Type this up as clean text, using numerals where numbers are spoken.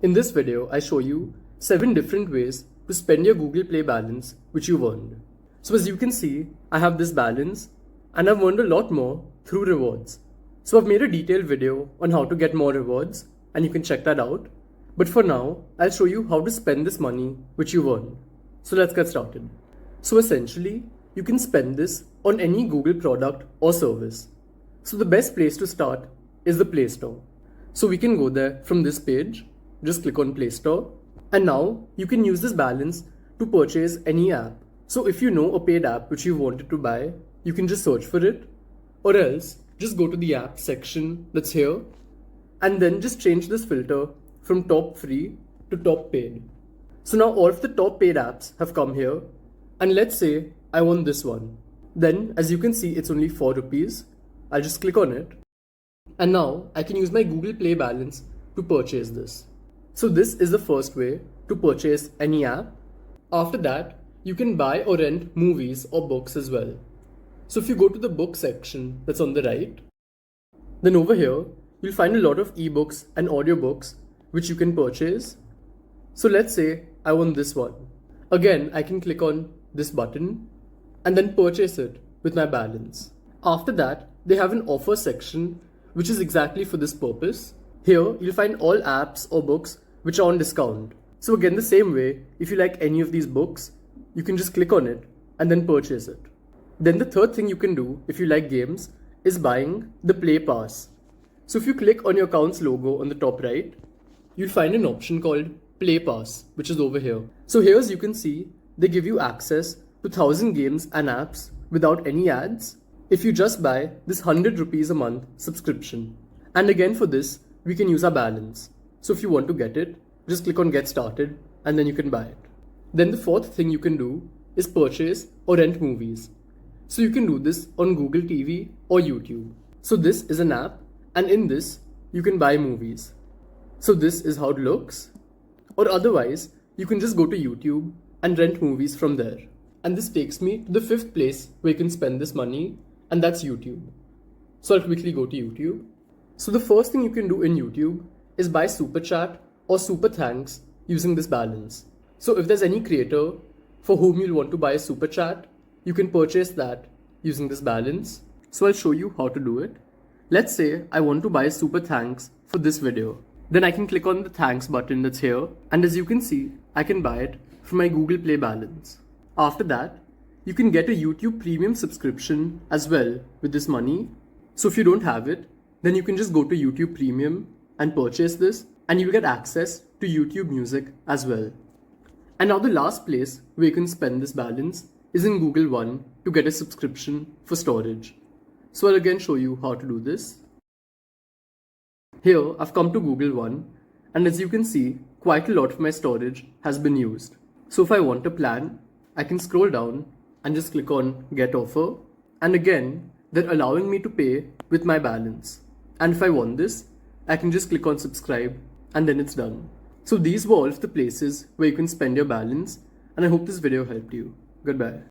In this video, I show you 7 different ways to spend your Google Play balance which you've earned. So as you can see, I have this balance and I've earned a lot more through rewards. So I've made a detailed video on how to get more rewards and you can check that out. But for now, I'll show you how to spend this money which you've earned. So let's get started. So essentially, you can spend this on any Google product or service. So the best place to start is the Play Store. So we can go there from this page. Just click on Play Store. And now you can use this balance to purchase any app. So if you know a paid app which you wanted to buy, you can just search for it. Or else just go to the app section that's here. And then just change this filter from top free to top paid. So now all of the top paid apps have come here. And let's say I want this one. Then as you can see, it's only 4 rupees. I'll just click on it. And now I can use my Google Play balance to purchase this. So this is the first way to purchase any app. After that, you can buy or rent movies or books as well. So if you go to the book section that's on the right, then over here, you'll find a lot of ebooks and audiobooks which you can purchase. So let's say I want this one. Again, I can click on this button and then purchase it with my balance. After that, they have an offer section which is exactly for this purpose. Here, you'll find all apps or books which are on discount. So again, the same way, if you like any of these books, you can just click on it and then purchase it. Then the third thing you can do if you like games is buying the Play Pass. So if you click on your account's logo on the top right, you'll find an option called Play Pass, which is over here. So here, as you can see, they give you access to 1,000 games and apps without any ads if you just buy this 100 rupees a month subscription. And again, for this, we can use our balance. So if you want to get it, just click on Get Started and then you can buy it. Then the fourth thing you can do is purchase or rent movies. So you can do this on Google TV or YouTube. So this is an app and in this, you can buy movies. So this is how it looks. Or otherwise, you can just go to YouTube and rent movies from there. And this takes me to the 5th place where you can spend this money, and that's YouTube. So I'll quickly go to YouTube. So the first thing you can do in YouTube is buy SuperChat or SuperThanks using this balance. So if there's any creator for whom you'll want to buy a SuperChat, you can purchase that using this balance. So I'll show you how to do it. Let's say I want to buy a SuperThanks for this video. Then I can click on the thanks button that's here. And as you can see, I can buy it from my Google Play balance. After that, you can get a YouTube premium subscription as well with this money. So if you don't have it, then you can just go to YouTube Premium and purchase this and you get access to YouTube Music as well. And now the last place where you can spend this balance is in Google One to get a subscription for storage. So I'll again show you how to do this. Here I've come to Google One and as you can see, quite a lot of my storage has been used. So if I want a plan, I can scroll down and just click on Get Offer. And again, they're allowing me to pay with my balance. And if I want this, I can just click on subscribe and then it's done. So these were all of the places where you can spend your balance and I hope this video helped you. Goodbye.